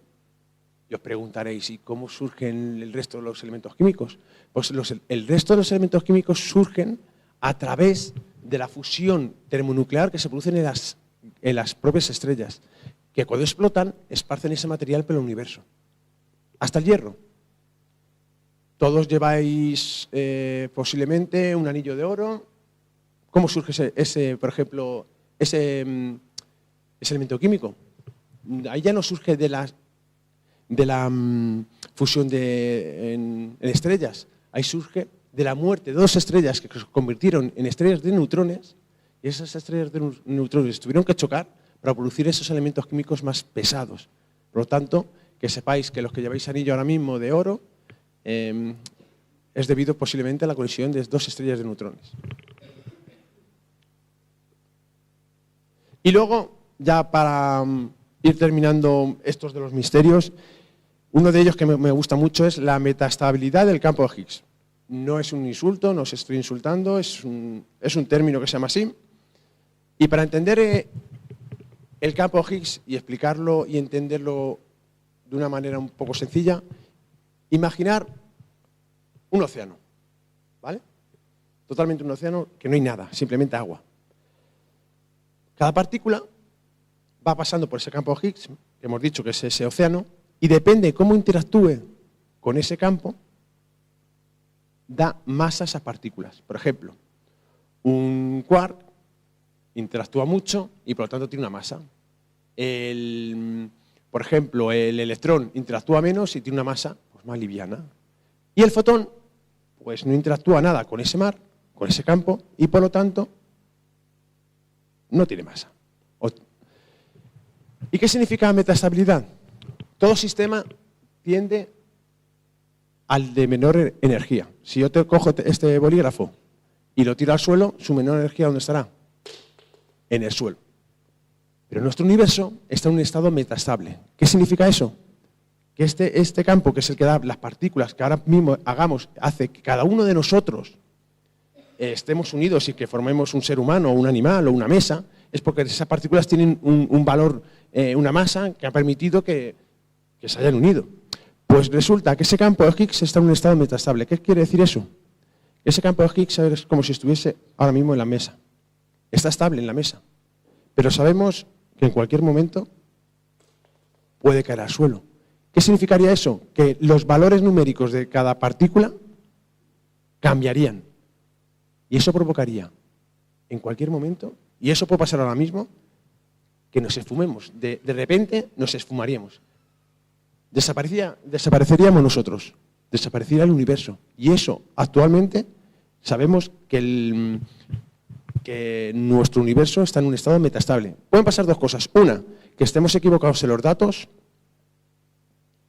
Speaker 1: Y os preguntaréis, ¿y cómo surgen el resto de los elementos químicos? Pues el resto de los elementos químicos surgen a través de la fusión termonuclear que se produce en las propias estrellas, que cuando explotan esparcen ese material por el universo. Hasta el hierro. Todos lleváis posiblemente un anillo de oro. ¿Cómo surge por ejemplo, ese elemento químico? Ahí ya no surge de la fusión en estrellas. Ahí surge de la muerte de dos estrellas que se convirtieron en estrellas de neutrones, y esas estrellas de neutrones tuvieron que chocar para producir esos elementos químicos más pesados. Por lo tanto, que sepáis que los que lleváis anillo ahora mismo de oro es debido posiblemente a la colisión de dos estrellas de neutrones. Y luego, ya para ir terminando estos de los misterios, uno de ellos que me gusta mucho es la metastabilidad del campo de Higgs. No es un insulto, no os estoy insultando, es un término que se llama así. Y para entender el campo de Higgs y explicarlo y entenderlo de una manera un poco sencilla, imaginar un océano, ¿vale? Totalmente un océano que no hay nada, simplemente agua. Cada partícula va pasando por ese campo de Higgs, que hemos dicho que es ese océano, y depende de cómo interactúe con ese campo, da masa a esas partículas. Por ejemplo, un quark interactúa mucho y por lo tanto tiene una masa. Por ejemplo, el electrón interactúa menos y tiene una masa pues, más liviana. Y el fotón pues no interactúa nada con ese con ese campo, y por lo tanto no tiene masa. ¿Y qué significa metastabilidad? Todo sistema tiende al de menor energía. Si yo te cojo este bolígrafo y lo tiro al suelo, su menor energía, ¿dónde estará? En el suelo. Pero nuestro universo está en un estado metastable. ¿Qué significa eso? Que este campo, que es el que da las partículas que ahora mismo hace que cada uno de nosotros estemos unidos y que formemos un ser humano, o un animal, o una mesa, es porque esas partículas tienen un valor, una masa que ha permitido que se hayan unido. Pues resulta que ese campo de Higgs está en un estado metastable. ¿Qué quiere decir eso? Ese campo de Higgs es como si estuviese ahora mismo en la mesa. Está estable en la mesa. Pero sabemos que en cualquier momento puede caer al suelo. ¿Qué significaría eso? Que los valores numéricos de cada partícula cambiarían. Y eso provocaría en cualquier momento, y eso puede pasar ahora mismo, que nos esfumemos. De repente nos esfumaríamos. Desapareceríamos nosotros, desaparecería el universo. Y eso, actualmente, sabemos que nuestro universo está en un estado metastable. Pueden pasar dos cosas. Una, que estemos equivocados en los datos.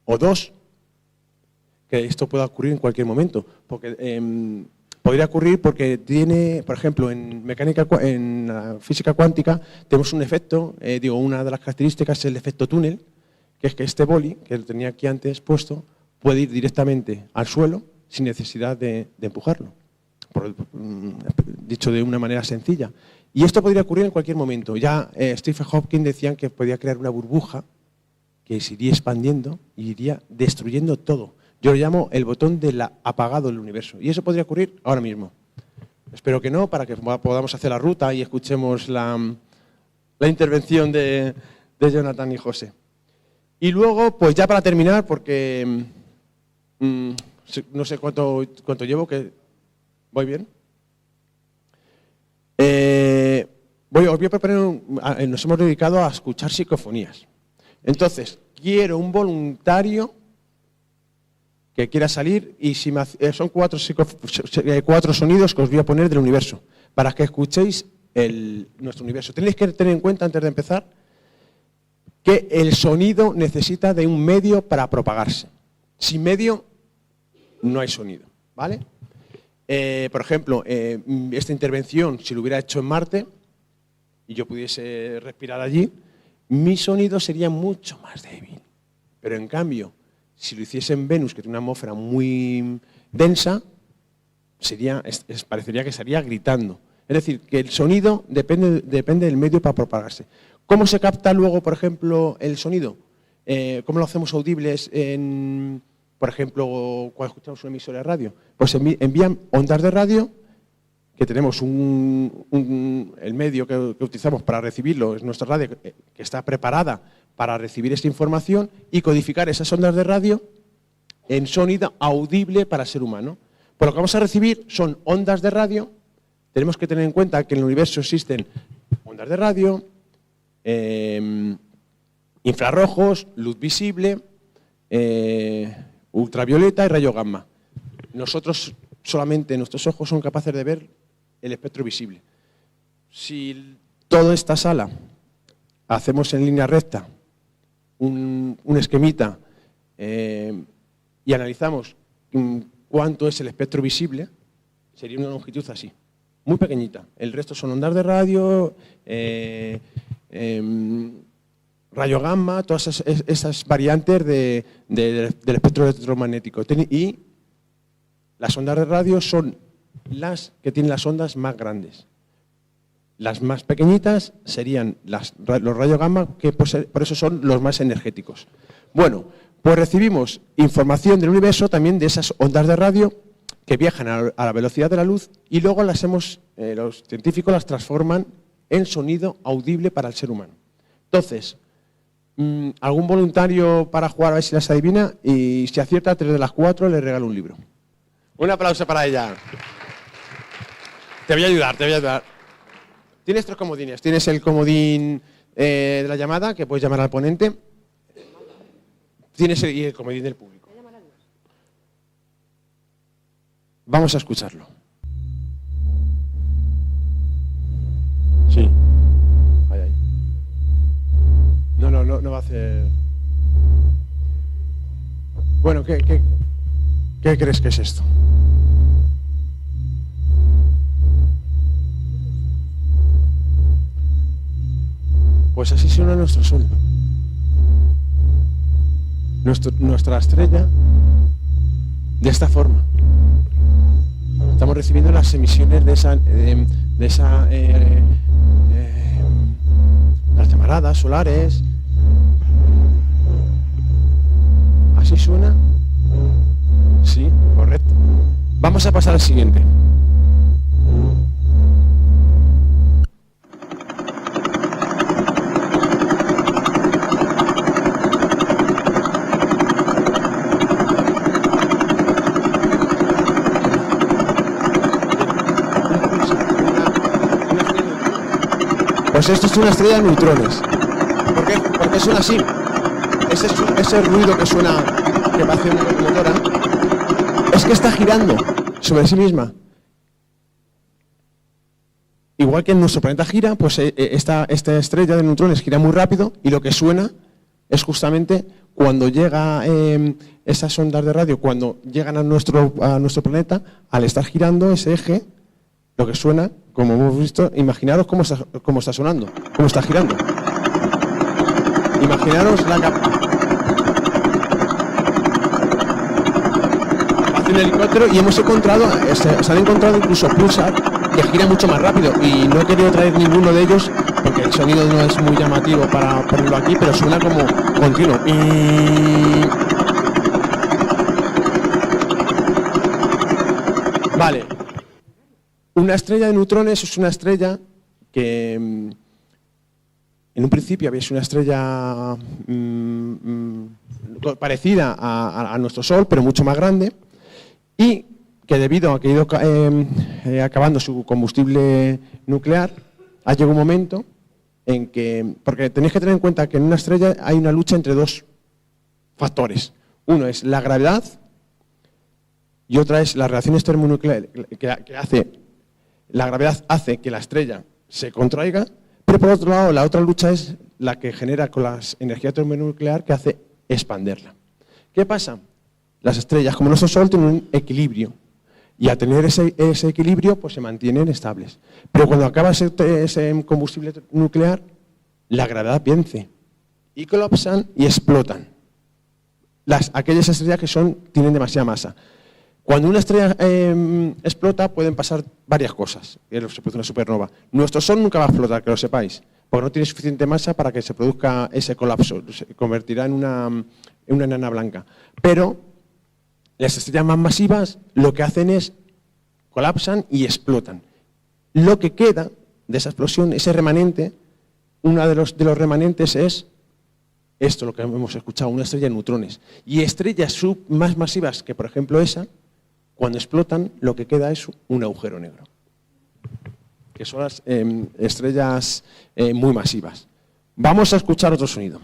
Speaker 1: O dos, que esto pueda ocurrir en cualquier momento. Porque podría ocurrir porque tiene, por ejemplo, en la física cuántica, tenemos un efecto, una de las características es el efecto túnel, que es que este boli, que lo tenía aquí antes puesto, puede ir directamente al suelo sin necesidad de empujarlo, dicho de una manera sencilla. Y esto podría ocurrir en cualquier momento. Ya Stephen Hawking decían que podía crear una burbuja que se iría expandiendo y iría destruyendo todo. Yo lo llamo el botón del apagado del universo. Y eso podría ocurrir ahora mismo. Espero que no, para que podamos hacer la ruta y escuchemos la intervención de Jonathan y José. Y luego, pues ya para terminar, porque no sé cuánto llevo, que ¿voy bien? Os voy a proponer, nos hemos dedicado a escuchar psicofonías. Entonces, quiero un voluntario que quiera salir y son cuatro sonidos que os voy a poner del universo, para que escuchéis nuestro universo. Tenéis que tener en cuenta, antes de empezar, que el sonido necesita de un medio para propagarse. Sin medio, no hay sonido, ¿vale? Por ejemplo, esta intervención, si lo hubiera hecho en Marte y yo pudiese respirar allí, mi sonido sería mucho más débil. Pero en cambio, si lo hiciese en Venus, que tiene una atmósfera muy densa, parecería que estaría gritando. Es decir, que el sonido depende del medio para propagarse. ¿Cómo se capta luego, por ejemplo, el sonido? ¿Cómo lo hacemos audibles por ejemplo, cuando escuchamos una emisora de radio? Pues envían ondas de radio, que tenemos el medio que utilizamos para recibirlo, es nuestra radio, que está preparada para recibir esta información y codificar esas ondas de radio en sonido audible para el ser humano. Pues lo que vamos a recibir son ondas de radio. Tenemos que tener en cuenta que en el universo existen ondas de radio, infrarrojos, luz visible, ultravioleta y rayo gamma. Nosotros solamente, nuestros ojos son capaces de ver el espectro visible. Si toda esta sala hacemos en línea recta un esquemita y analizamos cuánto es el espectro visible, sería una longitud así, muy pequeñita. El resto son ondas de radio, rayo gamma, todas esas variantes del espectro electromagnético. Y las ondas de radio son las que tienen las ondas más grandes. Las más pequeñitas serían los rayos gamma, que por eso son los más energéticos. Bueno, pues recibimos información del universo también de esas ondas de radio que viajan a la velocidad de la luz y luego los científicos las transforman en sonido audible para el ser humano. Entonces, ¿algún voluntario para jugar a ver si las adivina? Y si acierta 3 de las 4, le regalo un libro. Un aplauso para ella. Te voy a ayudar. Tienes 3 comodines. Tienes el comodín de la llamada, que puedes llamar al ponente. Tienes el comodín del público. Vamos a escucharlo. Sí. Ahí. No va a hacer... Bueno, ¿qué crees que es esto? Pues así suena nuestro sol. Nuestra estrella, de esta forma. Estamos recibiendo las emisiones las llamaradas solares. ¿Así suena? Sí, correcto. Vamos a pasar al siguiente. Pues esto es una estrella de neutrones. ¿Por qué suena así? Ese ruido que suena, que parece una locomotora, es que está girando sobre sí misma. Igual que en nuestro planeta gira, pues esta estrella de neutrones gira muy rápido y lo que suena es justamente cuando llega esas ondas de radio, cuando llegan a nuestro planeta, al estar girando ese eje, lo que suena, como hemos visto, imaginaros cómo está sonando, cómo está girando. Imaginaros la un helicóptero y hemos encontrado, se han encontrado incluso Pulsar que gira mucho más rápido y no he querido traer ninguno de ellos porque el sonido no es muy llamativo para ponerlo aquí, pero suena como continuo. Vale. Una estrella de neutrones es una estrella que en un principio había sido una estrella parecida a nuestro Sol, pero mucho más grande, y que debido a que ha ido acabando su combustible nuclear, ha llegado un momento en que, porque tenéis que tener en cuenta que en una estrella hay una lucha entre dos factores. Uno es la gravedad y otra es las reacciones termonucleares que hace. La gravedad hace que la estrella se contraiga, pero por otro lado la otra lucha es la que genera con la energía termonuclear que hace expanderla. ¿Qué pasa? Las estrellas, como nuestro Sol, tienen un equilibrio y al tener ese equilibrio pues se mantienen estables. Pero cuando acaba ese combustible nuclear, la gravedad vence y colapsan y explotan. Aquellas estrellas que tienen demasiada masa. Cuando una estrella explota pueden pasar varias cosas, se produce una supernova. Nuestro Sol nunca va a explotar, que lo sepáis, porque no tiene suficiente masa para que se produzca ese colapso, se convertirá en una enana blanca. Pero las estrellas más masivas lo que hacen es colapsan y explotan. Lo que queda de esa explosión, ese remanente, uno de los remanentes es esto, lo que hemos escuchado, una estrella de neutrones. Y estrellas más masivas que, por ejemplo, esa, cuando explotan, lo que queda es un agujero negro, que son las estrellas muy masivas. Vamos a escuchar otro sonido.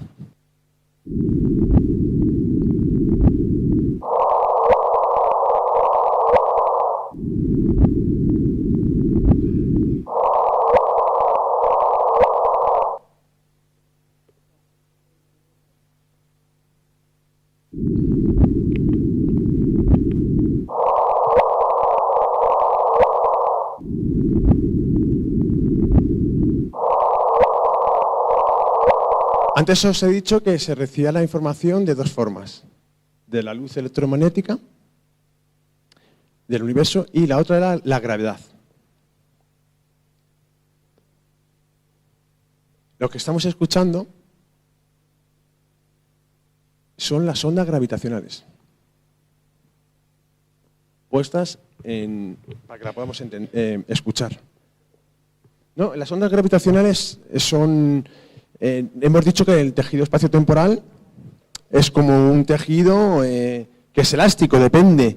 Speaker 1: Antes os he dicho que se recibía la información de dos formas, de la luz electromagnética del universo y la otra era la gravedad. Lo que estamos escuchando son las ondas gravitacionales, puestas para que la podamos escuchar. No, las ondas gravitacionales son... hemos dicho que el tejido espaciotemporal es como un tejido que es elástico, depende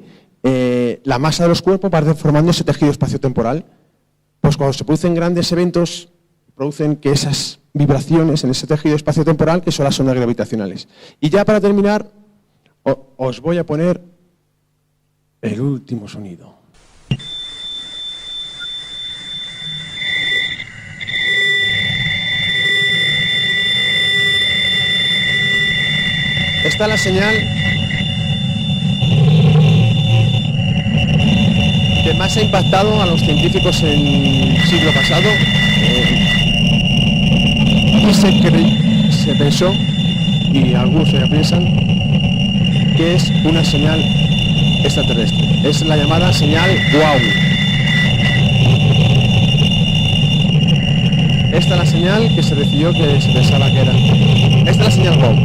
Speaker 1: la masa de los cuerpos para formando ese tejido espaciotemporal. Pues cuando se producen grandes eventos, producen que esas vibraciones en ese tejido espaciotemporal, que son las ondas gravitacionales. Y ya para terminar, os voy a poner el último sonido. Esta es la señal que más ha impactado a los científicos en el siglo pasado. Y se pensó, y algunos ya piensan, que es una señal extraterrestre. Es la llamada señal WOW. Esta es la señal que se recibió, que se pensaba que era. Esta es la señal WOW.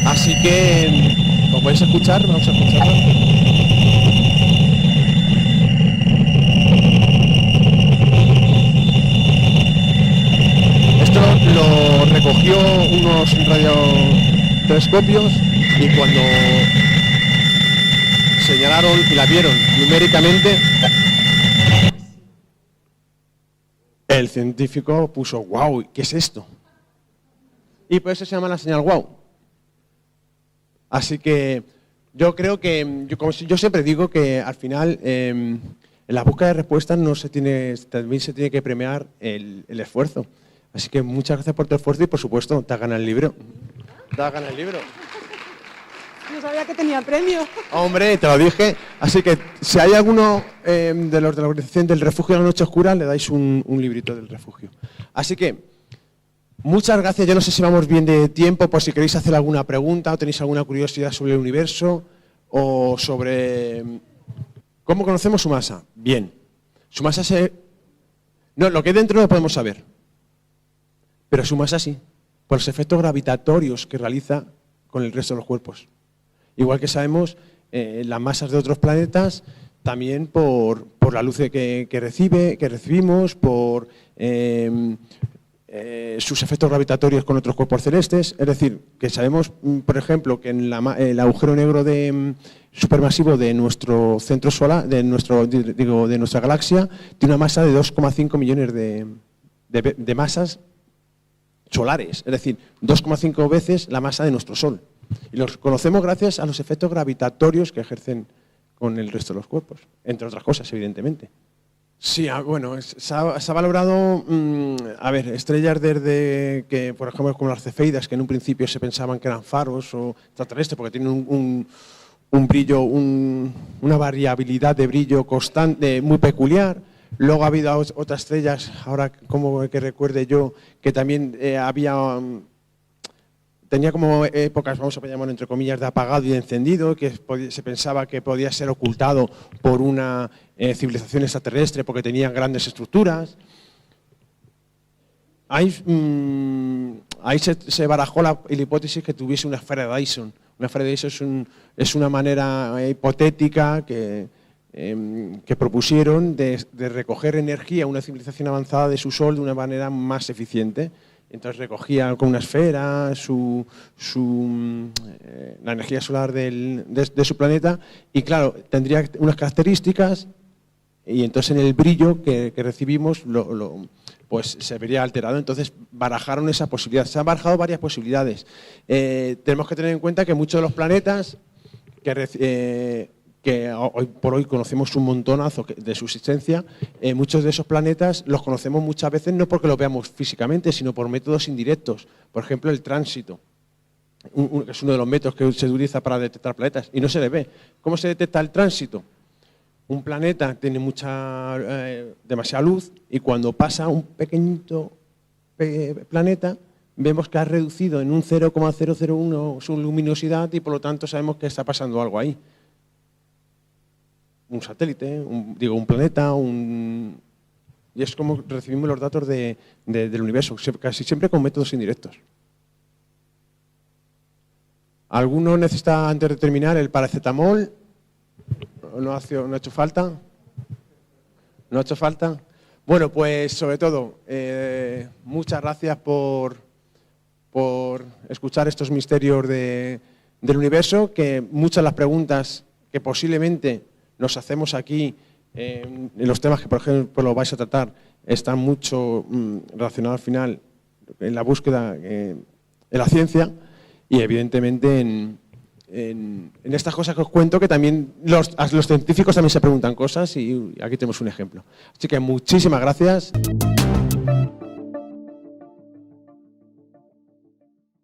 Speaker 1: Así que, como podéis escuchar, vamos a escucharlo. Esto lo recogió unos radiotelescopios y cuando señalaron y la vieron numéricamente, El científico puso, wow, ¿qué es esto? Y por eso se llama la señal wow. Así que yo creo que, yo siempre digo que al final en la búsqueda de respuestas también se tiene que premiar el esfuerzo. Así que muchas gracias por tu esfuerzo y por supuesto te has ganado el libro. Te has ganado el libro.
Speaker 2: No sabía que tenía premio.
Speaker 1: Hombre, te lo dije. Así que si hay alguno de los de la organización del Refugio de la Noche Oscura, le dais un librito del refugio. Así que muchas gracias. Yo no sé si vamos bien de tiempo, por si queréis hacer alguna pregunta o tenéis alguna curiosidad sobre el universo o sobre cómo conocemos su masa. Bien. Su masa no, lo que hay dentro no lo podemos saber. Pero su masa sí, por los efectos gravitatorios que realiza con el resto de los cuerpos. Igual que sabemos las masas de otros planetas, también por la luz que recibimos, por sus efectos gravitatorios con otros cuerpos celestes. Es decir, que sabemos, por ejemplo, que en el agujero negro supermasivo de nuestro centro solar, de nuestra galaxia, tiene una masa de 2,5 millones de masas solares, es decir, 2,5 veces la masa de nuestro Sol. Y los conocemos gracias a los efectos gravitatorios que ejercen con el resto de los cuerpos, entre otras cosas, evidentemente. Sí, bueno, se ha valorado, estrellas desde que, por ejemplo, como las cefeidas, que en un principio se pensaban que eran faros o extraterrestres, porque tienen un brillo, una variabilidad de brillo constante muy peculiar. Luego ha habido otras estrellas, ahora como que recuerde yo, que también tenía como épocas, vamos a llamarlo entre comillas, de apagado y de encendido, que se pensaba que podía ser ocultado por una civilización extraterrestre porque tenían grandes estructuras. Ahí se barajó la hipótesis que tuviese una esfera de Dyson. Una esfera de Dyson es una manera hipotética que propusieron de recoger energía a una civilización avanzada de su Sol de una manera más eficiente. Entonces recogía con una esfera la energía solar de su planeta y claro, tendría unas características y entonces en el brillo que recibimos pues se vería alterado. Entonces barajaron esa posibilidad. Se han barajado varias posibilidades. Tenemos que tener en cuenta que muchos de los planetas que hoy por hoy conocemos un montonazo de su existencia, muchos de esos planetas los conocemos muchas veces no porque los veamos físicamente, sino por métodos indirectos. Por ejemplo, el tránsito, que es uno de los métodos que se utiliza para detectar planetas, y no se le ve. ¿Cómo se detecta el tránsito? Un planeta tiene demasiada luz y cuando pasa un pequeñito planeta, vemos que ha reducido en un 0,001 su luminosidad y por lo tanto sabemos que está pasando algo ahí. Un satélite, un planeta, y es como recibimos los datos del universo, casi siempre con métodos indirectos. ¿Alguno necesita, antes de terminar, el paracetamol? ¿No ha hecho falta? ¿No ha hecho falta? Bueno, pues sobre todo, muchas gracias por escuchar estos misterios del universo, que muchas de las preguntas que posiblemente nos hacemos aquí en los temas que, por ejemplo, lo vais a tratar, están mucho relacionados al final en la búsqueda en la ciencia y, evidentemente, en estas cosas que os cuento, que también los científicos también se preguntan cosas y aquí tenemos un ejemplo. Así que muchísimas gracias.